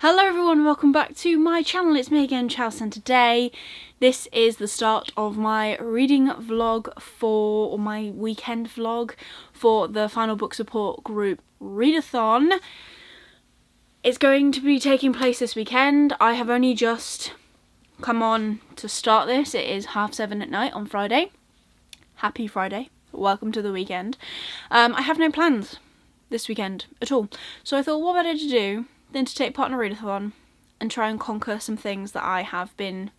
Hello everyone, welcome back to my channel. It's me again, Chels, and today this is the start of my reading vlog or my weekend vlog for the Final Book Support Group Readathon. It's going to be taking place this weekend. I have only just come on to start this. It is 7:30 at night on Friday. Happy Friday. Welcome to the weekend. I have no plans this weekend at all. So I thought, what better to do than to take part in a readathon and try and conquer some things that I have been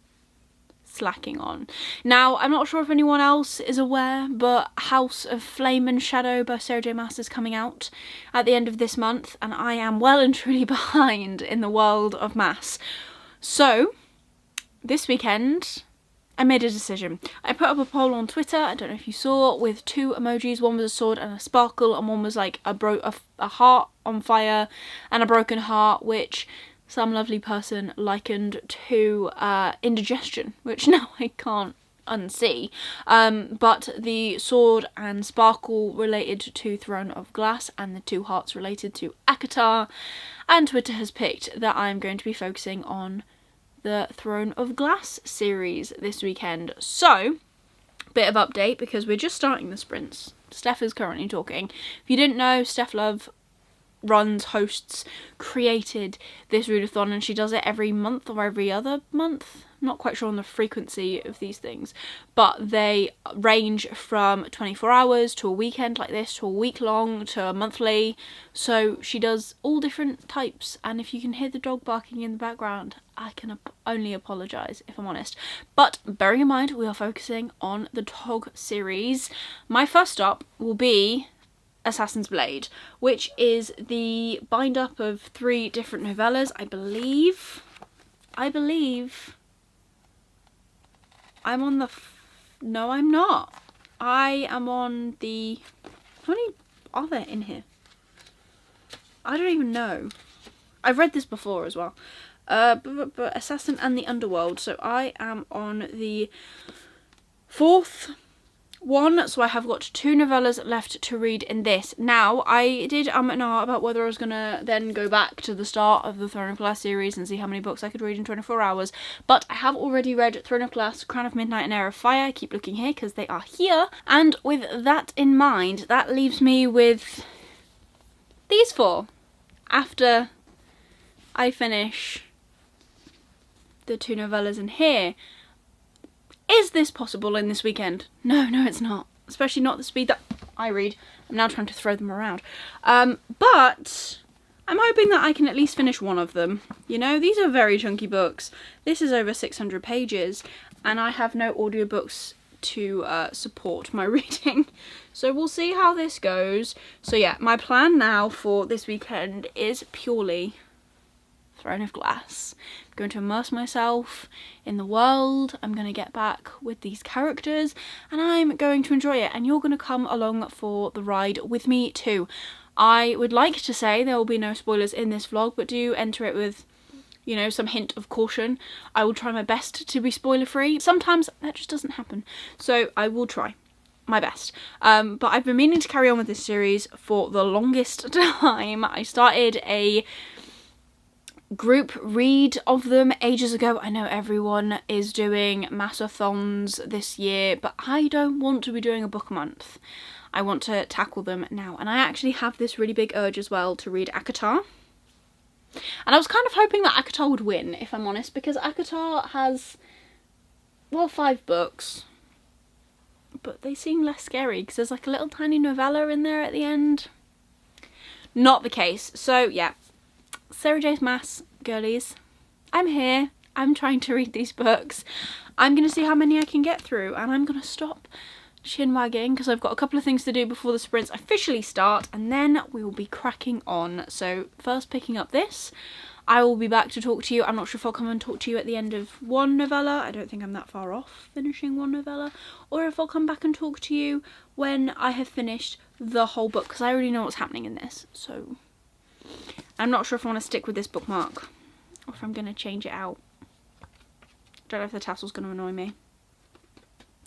slacking on. Now, I'm not sure if anyone else is aware, but House of Flame and Shadow by Sarah J Maas is coming out at the end of this month, and I am well and truly behind in the world of Maas. So, this weekend, I made a decision. I put up a poll on Twitter, I don't know if you saw, with two emojis. One was a sword and a sparkle, and one was like a heart on fire and a broken heart, which some lovely person likened to indigestion, which now I can't unsee. But the sword and sparkle related to Throne of Glass, and the two hearts related to ACOTAR, and Twitter has picked that I'm going to be focusing on the Throne of Glass series this weekend. So, bit of update, because we're just starting the sprints. Steph is currently talking. If you didn't know, Steph Love hosts, created this readathon, and she does it every month or every other month. I'm not quite sure on the frequency of these things, but they range from 24 hours to a weekend like this, to a week long, to a monthly. So she does all different types, and if you can hear the dog barking in the background, I can only apologise, if I'm honest. But bearing in mind we are focusing on the TOG series, my first stop will be Assassin's Blade, which is the bind up of 3 different novellas, I believe. I'm on the no, I'm not. I am on the, how many are there in here? I don't even know. I've read this before as well. But Assassin and the Underworld. So I am on the 4th one, so I have got 2 novellas left to read in this. Now, I did and ah about whether I was gonna then go back to the start of the Throne of Glass series and see how many books I could read in 24 hours, but I have already read Throne of Glass, Crown of Midnight and Heir of Fire. I keep looking here because they are here, and with that in mind, that leaves me with these 4 after I finish the 2 novellas in here. Is this possible in this weekend? No, it's not. Especially not the speed that I read. I'm now trying to throw them around. But I'm hoping that I can at least finish one of them. You know, these are very chunky books. This is over 600 pages, and I have no audiobooks to support my reading. So we'll see how this goes. So yeah, my plan now for this weekend is purely Throne of Glass. I'm going to immerse myself in the world. I'm going to get back with these characters, and I'm going to enjoy it, and you're going to come along for the ride with me too. I would like to say there will be no spoilers in this vlog, but do enter it with, you know, some hint of caution. I will try my best to be spoiler free. Sometimes that just doesn't happen, so I will try my best. But I've been meaning to carry on with this series for the longest time. I started a group read of them ages ago. I know everyone is doing Masathons this year, but I don't want to be doing a book a month. I want to tackle them now, and I actually have this really big urge as well to read ACOTAR. And I was kind of hoping that ACOTAR would win, if I'm honest, because ACOTAR has, well, 5 books, but they seem less scary because there's like a little tiny novella in there at the end. Not the case. So yeah, Sarah J Maas girlies, I'm here. I'm trying to read these books. I'm going to see how many I can get through, and I'm going to stop chin wagging because I've got a couple of things to do before the sprints officially start, and then we will be cracking on. So first, picking up this, I will be back to talk to you. I'm not sure if I'll come and talk to you at the end of one novella. I don't think I'm that far off finishing one novella, or if I'll come back and talk to you when I have finished the whole book, because I already know what's happening in this. So I'm not sure if I want to stick with this bookmark or if I'm going to change it out. Don't know if the tassel's going to annoy me.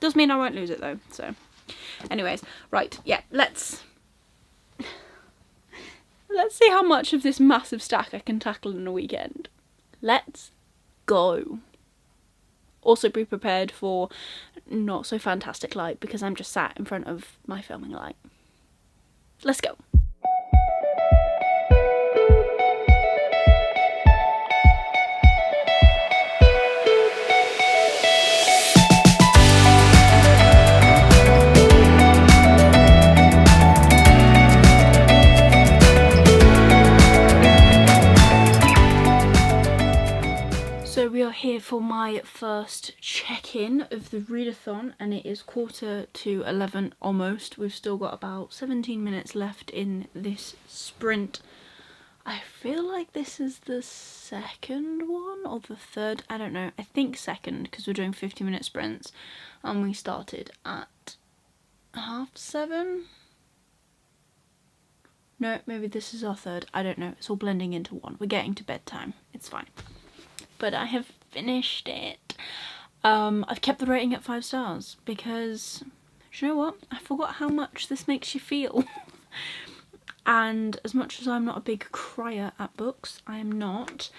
Does mean I won't lose it though, so. Anyways, right, yeah, let's Let's see how much of this massive stack I can tackle in a weekend. Let's go. Also be prepared for not so fantastic light because I'm just sat in front of my filming light. Let's go. So we are here for my first check-in of the readathon, and it is 11:15 almost. We've still got about 17 minutes left in this sprint. I feel like this is the second one or the third, I don't know. I think second, because we're doing 50-minute sprints, and we started at 7:30. No, maybe this is our third. I don't know. It's all blending into one. We're getting to bedtime. It's fine. But I have finished it. I've kept the rating at 5 stars because, do you know what? I forgot how much this makes you feel. And as much as I'm not a big crier at books, I am not.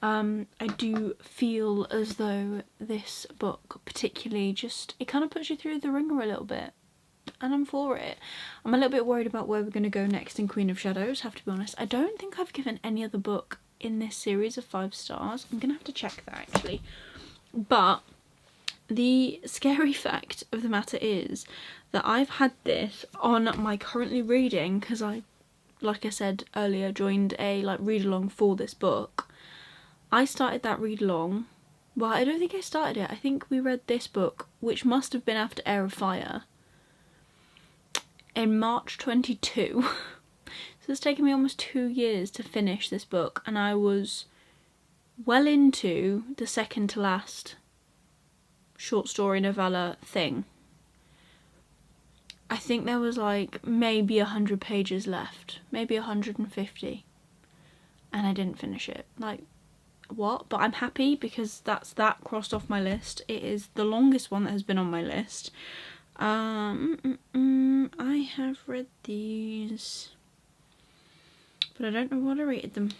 I do feel as though this book particularly it kind of puts you through the ringer a little bit. And I'm for it. I'm a little bit worried about where we're going to go next in Queen of Shadows, have to be honest. I don't think I've given any other book in this series of 5 stars. I'm gonna have to check that actually. But the scary fact of the matter is that I've had this on my currently reading because I, like I said earlier, joined a read along for this book. I started that read along. Well, I don't think I started it. I think we read this book, which must have been after Heir of Fire, in March 22. So it's taken me almost 2 years to finish this book, and I was well into the second to last short story novella thing. I think there was maybe 100 pages left, maybe 150, and I didn't finish it. What? But I'm happy because that's that crossed off my list. It is the longest one that has been on my list. I have read these, but I don't know what I rated them.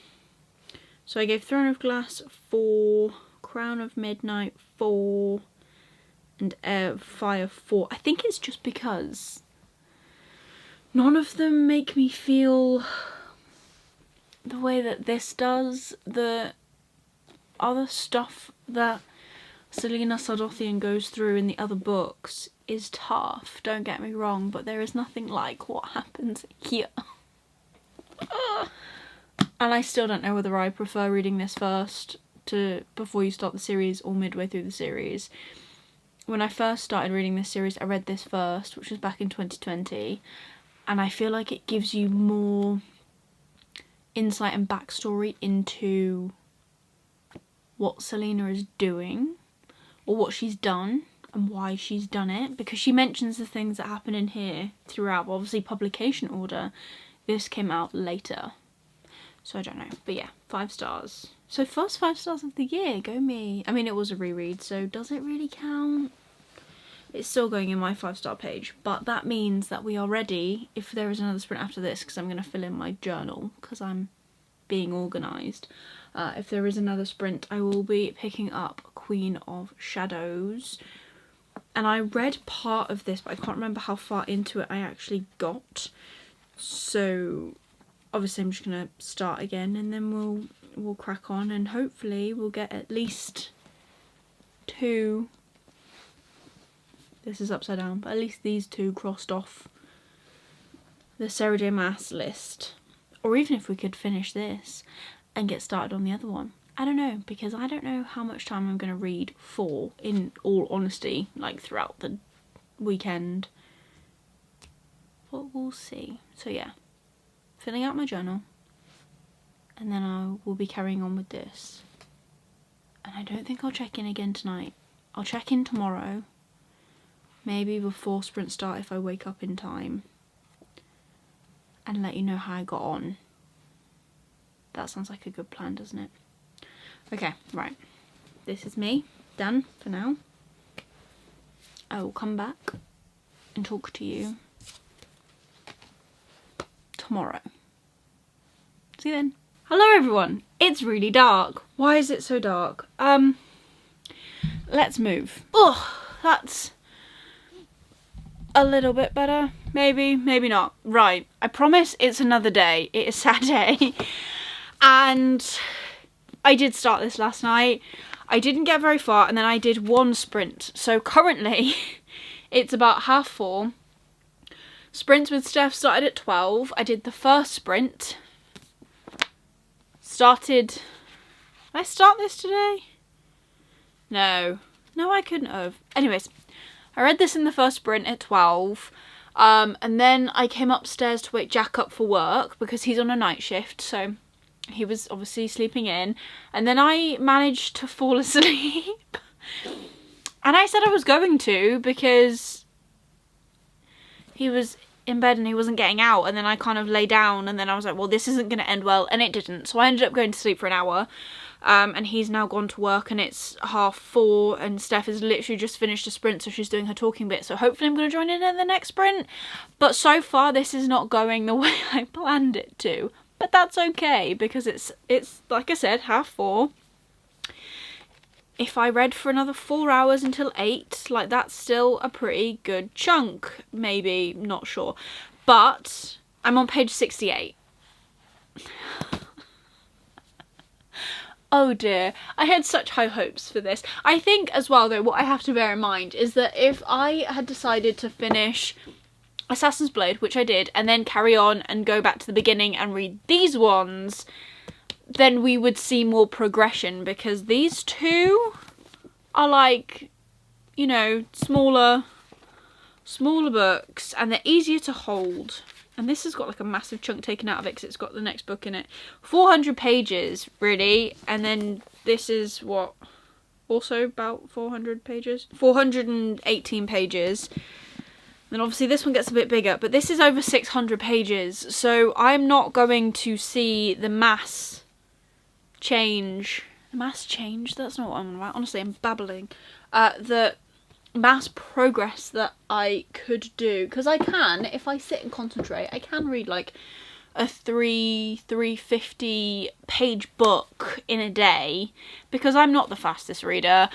So I gave Throne of Glass 4, Crown of Midnight 4, and Heir of Fire 4. I think it's just because none of them make me feel the way that this does. The other stuff that Selena Sardothien goes through in the other books is tough, don't get me wrong, but there is nothing like what happens here. And I still don't know whether I prefer reading this first before you start the series or midway through the series. When I first started reading this series, I read this first, which was back in 2020, and I feel like it gives you more insight and backstory into what Selena is doing, or what she's done, and why she's done it, because she mentions the things that happen in here throughout. Obviously, publication order, this came out later, so I don't know, but yeah, 5 stars. So first 5 stars of the year, go me. I mean, it was a reread, so does it really count? It's still going in my 5-star page, but that means that we are ready if there is another sprint after this, because I'm going to fill in my journal because I'm being organised. If there is another sprint, I will be picking up Queen of Shadows. And I read part of this, but I can't remember how far into it I actually got. So obviously I'm just going to start again, and then we'll crack on, and hopefully we'll get at least 2. This is upside down, but at least these 2 crossed off the Sarah J Maas list. Or even if we could finish this and get started on the other one. I don't know, because I don't know how much time I'm going to read for, in all honesty, throughout the weekend. But we'll see. So yeah, filling out my journal, and then I will be carrying on with this. And I don't think I'll check in again tonight. I'll check in tomorrow, maybe before sprint start if I wake up in time, and let you know how I got on. That sounds like a good plan, doesn't it? Okay, right. This is me, done for now. I will come back and talk to you tomorrow. See you then. Hello everyone. It's really dark. Why is it so dark? Let's move. Oh, that's a little bit better. Maybe, maybe not. Right. I promise it's another day. It is Saturday. And I did start this last night. I didn't get very far and then I did one sprint. So currently it's about 4:30. Sprints with Steph started at 12. I did the first sprint. Did I start this today? No, I couldn't have. Anyways, I read this in the first sprint at 12. And then I came upstairs to wake Jack up for work because he's on a night shift. So he was obviously sleeping in. And then I managed to fall asleep. And I said I was going to because he was in bed and he wasn't getting out, and then I kind of lay down and then I was like, well, this isn't going to end well, and it didn't. So I ended up going to sleep for an hour, and he's now gone to work and it's 4:30 and Steph has literally just finished a sprint, so she's doing her talking bit, so hopefully I'm going to join in the next sprint. But so far this is not going the way I planned it to, but that's okay because it's like I said, 4:30. If I read for another 4 hours until 8, like that's still a pretty good chunk. Maybe, not sure. But I'm on page 68. Oh dear, I had such high hopes for this. I think as well though, what I have to bear in mind is that if I had decided to finish Assassin's Blade, which I did, and then carry on and go back to the beginning and read these ones, then we would see more progression, because these two are like, you know, smaller books and they're easier to hold. And this has got like a massive chunk taken out of it because it's got the next book in it. 400 pages, really. And then this is what? Also about 400 pages? 418 pages. Then obviously this one gets a bit bigger, but this is over 600 pages. So I'm not going to see the mass change. Mass change? That's not what I'm on about. Honestly, I'm babbling. The mass progress that I could do, because I can, if I sit and concentrate, I can read like a 350 page book in a day, because I'm not the fastest reader.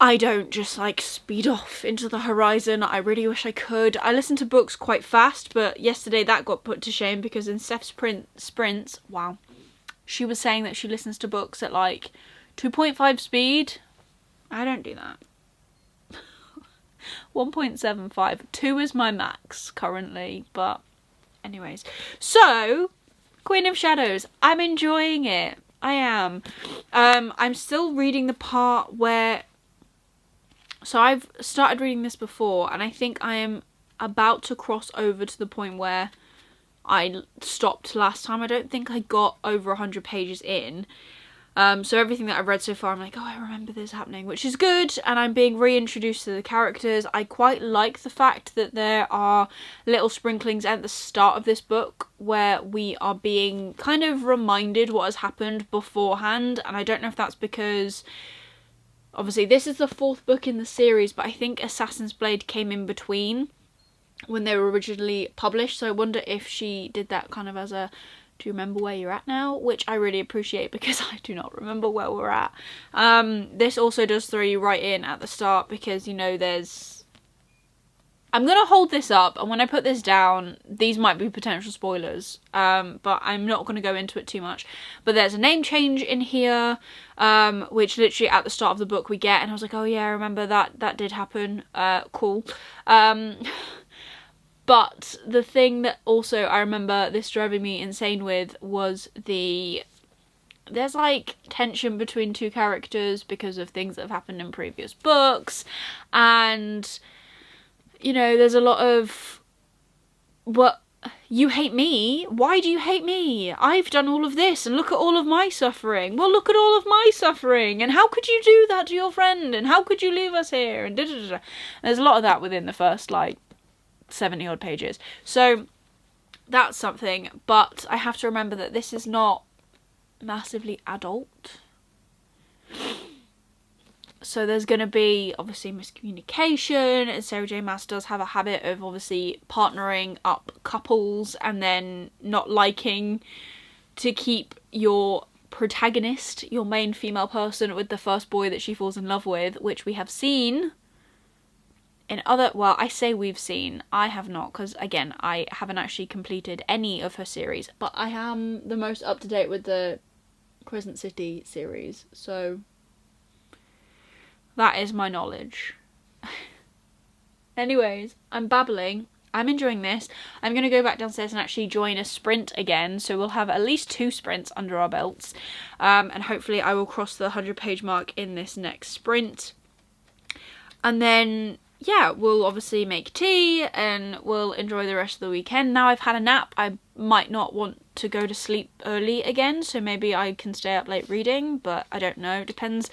I don't just like speed off into the horizon. I really wish I could. I listen to books quite fast, but yesterday that got put to shame because in Steph's sprints, wow, she was saying that she listens to books at like 2.5 speed. I don't do that. 1.75. 2 is my max currently, but anyways. So, Queen of Shadows. I'm enjoying it. I am. I'm still reading the part where... So I've started reading this before, and I think I am about to cross over to the point where I stopped last time. I don't think I got over 100 pages in. So everything that I've read so far, I'm like, oh, I remember this happening, which is good, and I'm being reintroduced to the characters. I quite like the fact that there are little sprinklings at the start of this book where we are being kind of reminded what has happened beforehand, and I don't know if that's because... Obviously, this is the 4th book in the series, but I think Assassin's Blade came in between when they were originally published, so I wonder if she did that kind of as a, do you remember where you're at now? Which I really appreciate because I do not remember where we're at. This also does throw you right in at the start because, you know, there's... I'm going to hold this up, and when I put this down, these might be potential spoilers, but I'm not going to go into it too much. But there's a name change in here, which literally at the start of the book we get, and I was like, oh yeah, I remember that did happen, cool. But the thing that also I remember this driving me insane with was there's like tension between two characters because of things that have happened in previous books, and... You know, there's a lot of, what, you hate me? Why do you hate me? I've done all of this, and look at all of my suffering. Well, look at all of my suffering, and how could you do that to your friend, and how could you leave us here, and da-da-da-da. There's a lot of that within the first, like, 70 odd pages. So, that's something, but I have to remember that this is not massively adult. So there's going to be, obviously, miscommunication, and Sarah J Maas does have a habit of, obviously, partnering up couples and then not liking to keep your protagonist, your main female person, with the first boy that she falls in love with, which we have seen in other, well, I say we've seen, I have not, because again, I haven't actually completed any of her series, but I am the most up to date with the Crescent City series, so that is my knowledge. Anyways, I'm babbling. I'm enjoying this. I'm going to go back downstairs and actually join a sprint again, so we'll have at least 2 sprints under our belts, and hopefully I will cross the 100-page mark in this next sprint. And then, yeah, we'll obviously make tea and we'll enjoy the rest of the weekend. Now I've had a nap, I might not want to go to sleep early again, so maybe I can stay up late reading, but I don't know. It depends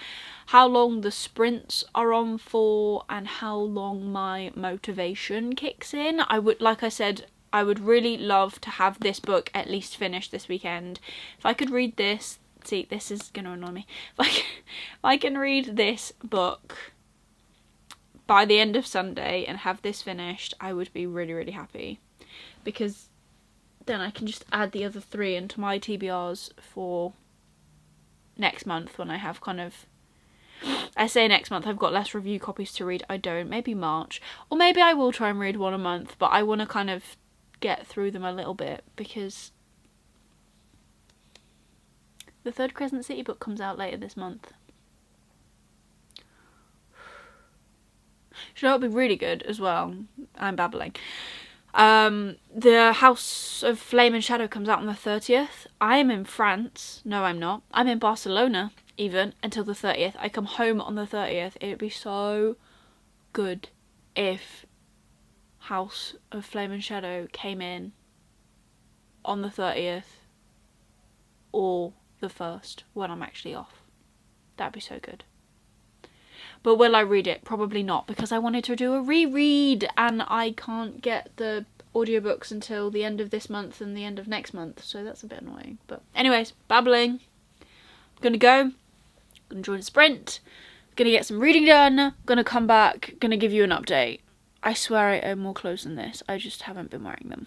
how long the sprints are on for and how long my motivation kicks in. I would, like I said, I would really love to have this book at least finished this weekend. If I could read this, see, this is gonna annoy me. If I can read this book by the end of Sunday and have this finished, I would be really, really happy, because then I can just add the other 3 into my TBRs for next month, when I have kind of, I say next month, I've got less review copies to read. I don't. Maybe March. Or maybe I will try and read 1 a month, but I want to kind of get through them a little bit, because the 3rd Crescent City book comes out later this month. So that'll be really good as well. I'm babbling. The House of Flame and Shadow comes out on the 30th. I am in France. No, I'm not. I'm in Barcelona, even, until the 30th. I come home on the 30th. It would be so good if House of Flame and Shadow came in on the 30th or the 1st when I'm actually off. That'd be so good. But will I read it? Probably not, because I wanted to do a reread and I can't get the audiobooks until the end of this month and the end of next month, so that's a bit annoying. But anyways, babbling. I'm gonna go, gonna join a sprint, gonna get some reading done, gonna come back, gonna give you an update. I swear I own more clothes than this, I just haven't been wearing them.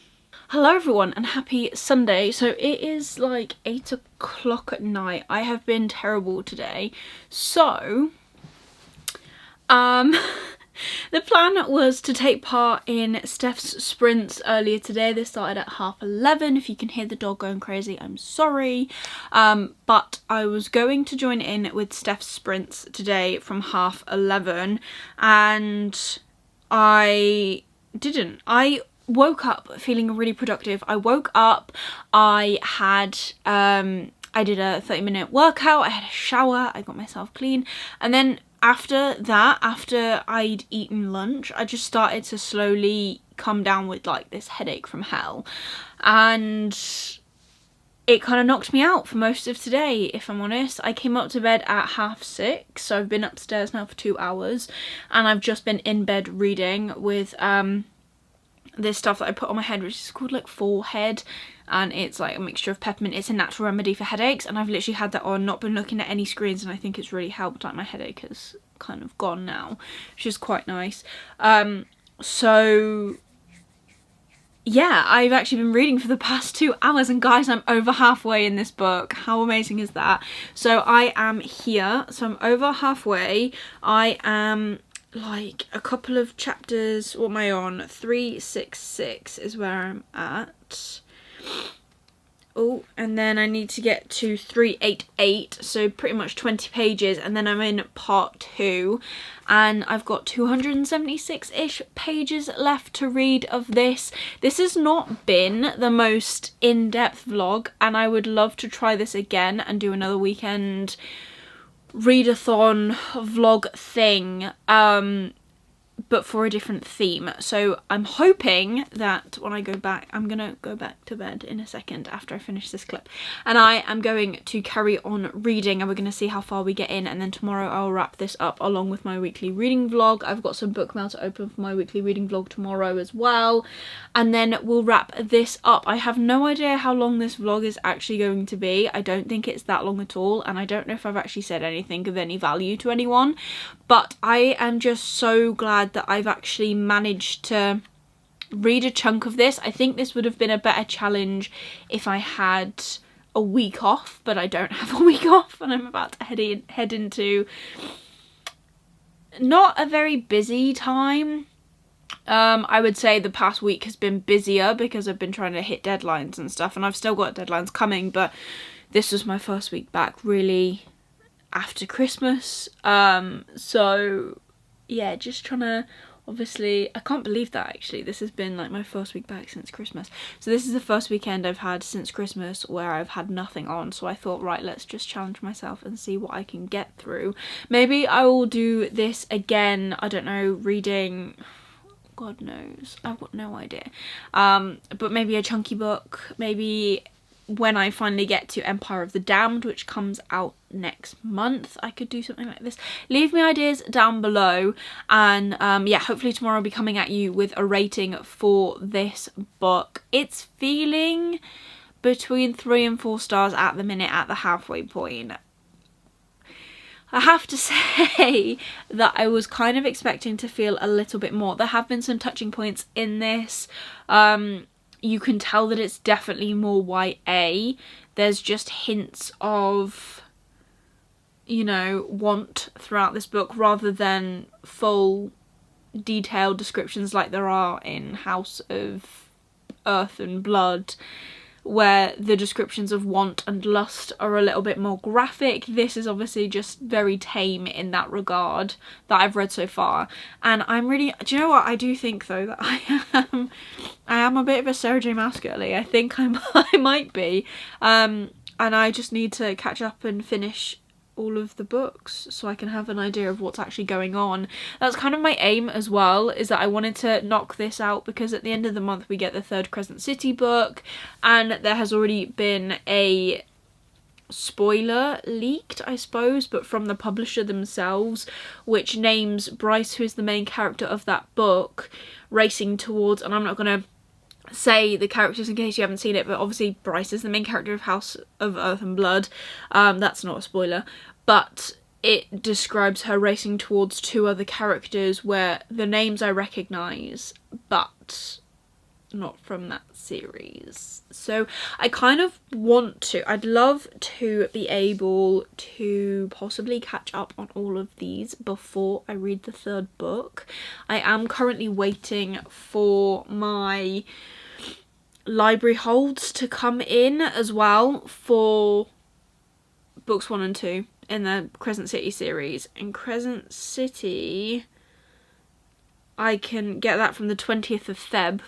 Hello everyone and happy Sunday. So it is like 8 o'clock at night. I have been terrible today. So the plan was to take part in Steph's sprints earlier today. They started at 11:30. If you can hear the dog going crazy, I'm sorry. But I was going to join in with Steph's sprints today from 11:30, and I didn't. I woke up feeling really productive. I woke up, I did a 30-minute workout, I had a shower, I got myself clean, and then after that, after I'd eaten lunch, I just started to slowly come down with like this headache from hell, and it kind of knocked me out for most of today, if I'm honest. I came up to bed at 6:30, so I've been upstairs now for 2 hours, and I've just been in bed reading with this stuff that I put on my head, which is called like Forehead, and it's like a mixture of peppermint. It's a natural remedy for headaches, and I've literally had that on, not been looking at any screens, and I think it's really helped. Like, my headache has kind of gone now, which is quite nice. So yeah, I've actually been reading for the past 2 hours, and guys, I'm over halfway in this book. How amazing is that? So I am here, so I'm over halfway. I am like a couple of chapters, what am I on? 366 is where I'm at. Oh, and then I need to get to 388, so pretty much 20 pages, and then I'm in part 2, and I've got 276-ish pages left to read of this. This has not been the most in-depth vlog, and I would love to try this again and do another weekend readathon vlog thing, but for a different theme. So I'm hoping that when I go back, I'm gonna go back to bed in a second after I finish this clip, and I am going to carry on reading, and we're gonna see how far we get in, and then tomorrow I'll wrap this up along with my weekly reading vlog. I've got some book mail to open for my weekly reading vlog tomorrow as well, and then we'll wrap this up. I have no idea how long this vlog is actually going to be. I don't think it's that long at all, and I don't know if I've actually said anything of any value to anyone, but I am just so glad that I've actually managed to read a chunk of this. I think this would have been a better challenge if I had a week off, but I don't have a week off, and I'm about to head into not a very busy time. I would say the past week has been busier because I've been trying to hit deadlines and stuff, and I've still got deadlines coming, but this was my first week back really after Christmas. So yeah, just trying to, obviously, I can't believe that actually. This has been like my first week back since Christmas. So this is the first weekend I've had since Christmas where I've had nothing on. So I thought, right, let's just challenge myself and see what I can get through. Maybe I will do this again, I don't know, reading, God knows, I've got no idea. But maybe a chunky book, maybe when I finally get to Empire of the Damned, which comes out next month, I could do something like this. Leave me ideas down below, and yeah, hopefully tomorrow I'll be coming at you with a rating for this book. It's feeling between 3 and 4 stars at the minute, at the halfway point. I have to say that I was kind of expecting to feel a little bit more. There have been some touching points in this. You can tell that it's definitely more YA. There's just hints of, you know, want throughout this book rather than full detailed descriptions like there are in House of Earth and Blood, where the descriptions of want and lust are a little bit more graphic. This is obviously just very tame in that regard that I've read so far. And I'm really, do you know what, I do think though that I am a bit of a Sarah J Maas girly. I think I might be. And I just need to catch up and finish all of the books so I can have an idea of what's actually going on. That's kind of my aim as well, is that I wanted to knock this out because at the end of the month we get the 3rd Crescent City book, and there has already been a spoiler leaked, I suppose, but from the publisher themselves, which names Bryce, who is the main character of that book, racing towards, and I'm not going to say the characters in case you haven't seen it, but obviously Bryce is the main character of House of Earth and Blood. That's not a spoiler, but it describes her racing towards 2 other characters where the names I recognise, but not from that series. So I kind of want to, I'd love to be able to possibly catch up on all of these before I read the 3rd book. I am currently waiting for my library holds to come in as well for books 1 and 2 in the Crescent City series. In Crescent City, I can get that from the 20th of Feb,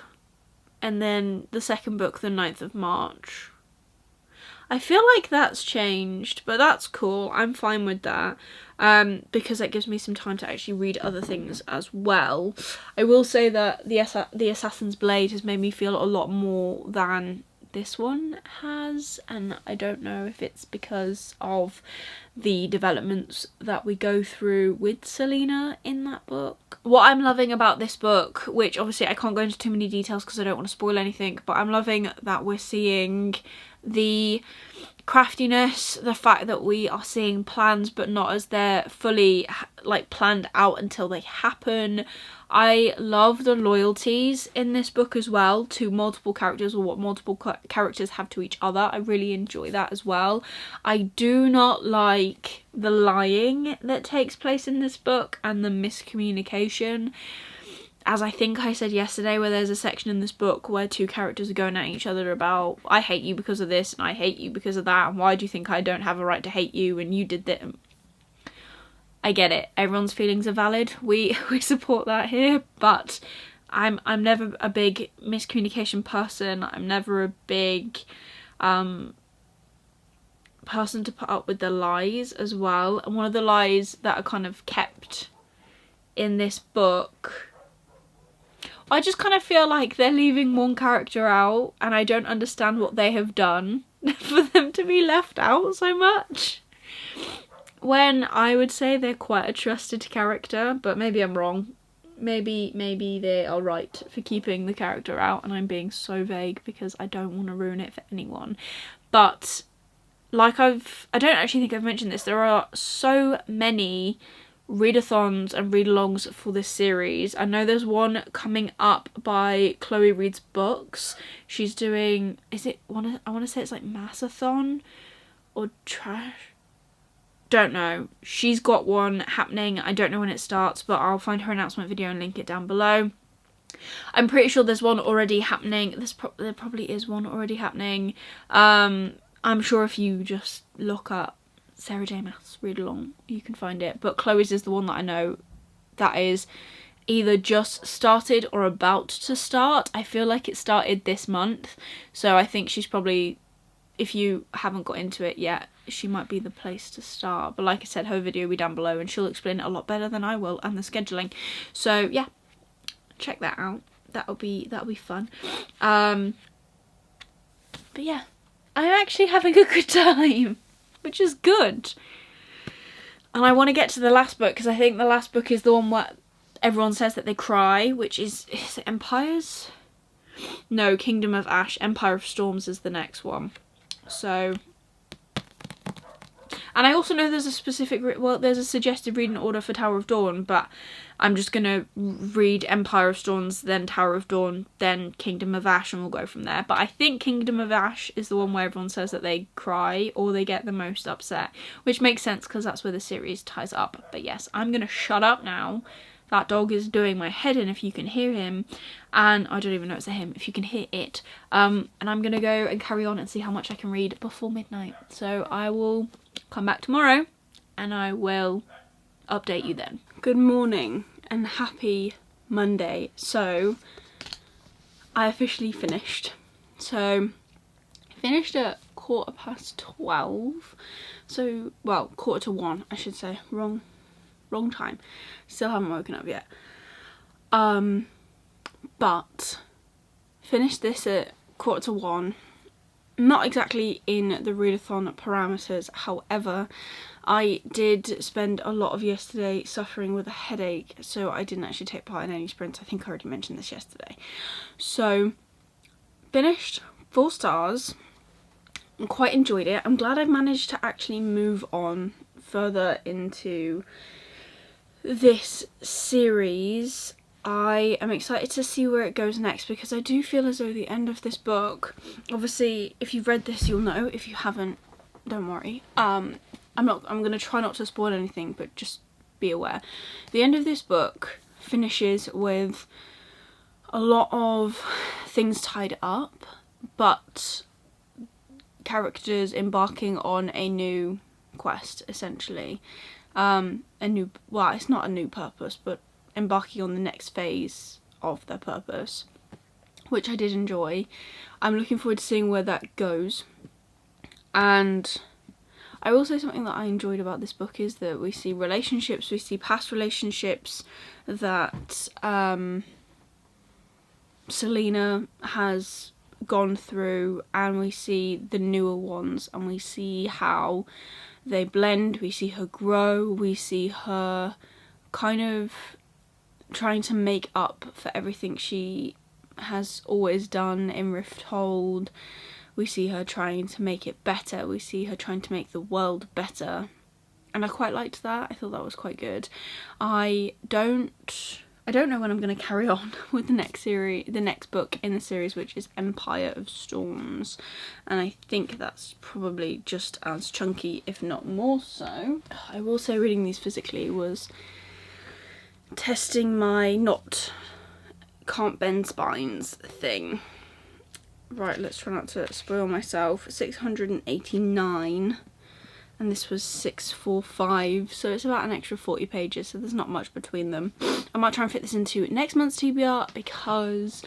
and then the 2nd book the 9th of March. I feel like that's changed, but that's cool. I'm fine with that, because that gives me some time to actually read other things as well. I will say that the Assassin's Blade has made me feel a lot more than this one has, and I don't know if it's because of the developments that we go through with Selena in that book. What I'm loving about this book, which obviously I can't go into too many details because I don't want to spoil anything, but I'm loving that we're seeing the craftiness, the fact that we are seeing plans but not as they're fully like planned out until they happen. I love the loyalties in this book as well to multiple characters, or what multiple characters have to each other. I really enjoy that as well. I do not like the lying that takes place in this book and the miscommunication. As I think I said yesterday, where there's a section in this book where 2 characters are going at each other about, I hate you because of this and I hate you because of that, and why do you think I don't have a right to hate you and you did that. I get it, everyone's feelings are valid, we support that here, but I'm never a big miscommunication person. I'm never a big person to put up with the lies as well. And one of the lies that are kind of kept in this book, I just kind of feel like they're leaving one character out, and I don't understand what they have done for them to be left out so much, when I would say they're quite a trusted character, but maybe I'm wrong. Maybe they are right for keeping the character out, and I'm being so vague because I don't want to ruin it for anyone. But like I don't actually think I've mentioned this, there are so many readathons and read-alongs for this series. I know there's one coming up by Chloe Reads Books. She's doing, I want to say it's like Massathon or Trash. Don't know. She's got one happening. I don't know when it starts, but I'll find her announcement video and link it down below. I'm pretty sure there's one already happening. There probably is one already happening. I'm sure if you just look up Sarah J Maas read along, you can find it. But Chloe's is the one that I know that is either just started or about to start. I feel like it started this month, so I think she's probably, if you haven't got into it yet, she might be the place to start. But like I said, her video will be down below and she'll explain it a lot better than I will, and the scheduling. So yeah, check that out. That'll be fun. But yeah, I'm actually having a good time, which is good. And I want to get to the last book, because I think the last book is the one where everyone says that they cry, which is it Empires? No, Kingdom of Ash. Empire of Storms is the next one. So, and I also know there's a specific, well, there's a suggested reading order for Tower of Dawn, but I'm just going to read Empire of Storms, then Tower of Dawn, then Kingdom of Ash, and we'll go from there. But I think Kingdom of Ash is the one where everyone says that they cry or they get the most upset, which makes sense because that's where the series ties up. But yes, I'm going to shut up now. That dog is doing my head in if you can hear him, and I don't even know it's a him, if you can hear it. And I'm going to go and carry on and see how much I can read before midnight. So I will come back tomorrow and I will update you then. Good morning and happy Monday. So I officially finished. So I finished at 12:15. So, well, 1:45 I should say. Wrong time. Still haven't woken up yet. But finished this at 1:45. Not exactly in the readathon parameters, however, I did spend a lot of yesterday suffering with a headache, so I didn't actually take part in any sprints. I think I already mentioned this yesterday. So, finished, 4 stars, and quite enjoyed it. I'm glad I've managed to actually move on further into this series. I am excited to see where it goes next, because I do feel as though the end of this book, obviously if you've read this you'll know, if you haven't, don't worry. I'm going to try not to spoil anything, but just be aware. The end of this book finishes with a lot of things tied up, but characters embarking on a new quest, essentially. Well, it's not a new purpose, but embarking on the next phase of their purpose, which I did enjoy. I'm looking forward to seeing where that goes. And I will say something that I enjoyed about this book is that we see relationships, we see past relationships that Selena has gone through, and we see the newer ones, and we see how they blend, we see her grow, we see her kind of trying to make up for everything she has always done in Rifthold. We see her trying to make it better, we see her trying to make the world better, and I quite liked that. I thought that was quite good. I don't know when I'm going to carry on with the next book in the series, which is Empire of Storms, and I think that's probably just as chunky, if not more so. I will say reading these physically was testing my can't bend spines thing. Right, let's try not to spoil myself. 689, and this was 645, so it's about an extra 40 pages, so there's not much between them. I might try and fit this into next month's TBR, because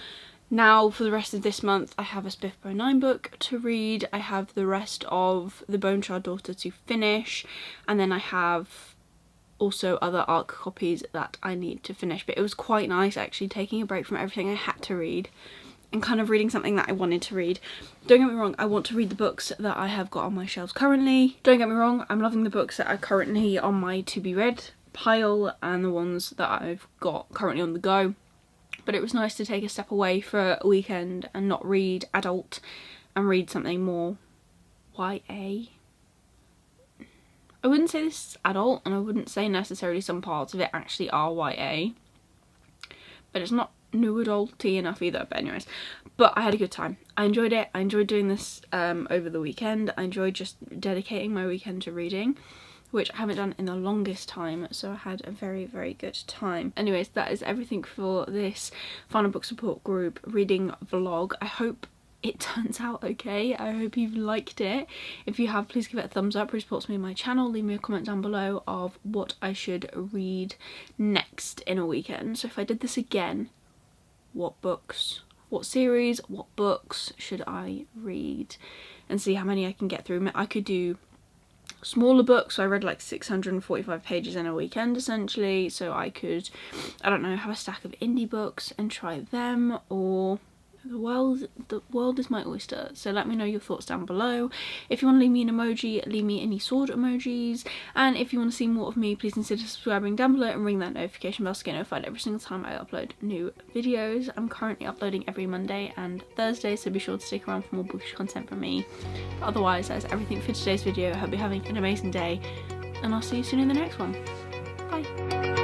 now for the rest of this month I have a Spiffbro 9 book to read, I have the rest of the Bone Shard Daughter to finish, and then I have also other ARC copies that I need to finish. But it was quite nice actually taking a break from everything I had to read and kind of reading something that I wanted to read. Don't get me wrong, I want to read the books that I have got on my shelves currently. Don't get me wrong, I'm loving the books that are currently on my to be read pile and the ones that I've got currently on the go. But it was nice to take a step away for a weekend and not read adult and read something more YA. I wouldn't say this is adult, and I wouldn't say necessarily some parts of it actually are YA, but it's not new adulty enough either. But anyways, but I had a good time. I enjoyed it. I enjoyed doing this over the weekend. I enjoyed just dedicating my weekend to reading, which I haven't done in the longest time, so I had a very, very good time. Anyways, that is everything for this Final Book Support Group reading vlog. I hope it turns out okay. I hope you've liked it. If you have, please give it a thumbs up, it supports me and my channel. Leave me a comment down below of what I should read next in a weekend. So if I did this again, what books, what series, what books should I read, and see how many I can get through. I could do smaller books, so I read like 645 pages in a weekend essentially, so I could, I don't know, have a stack of indie books and try them, or the world is my oyster. So let me know your thoughts down below. If you want to leave me an emoji, leave me any sword emojis, and if you want to see more of me, please consider subscribing down below and ring that notification bell to get notified every single time I upload new videos. I'm currently uploading every Monday and Thursday, so be sure to stick around for more bookish content from me. But otherwise, that's everything for today's video. I hope you're having an amazing day, and I'll see you soon in the next one. Bye.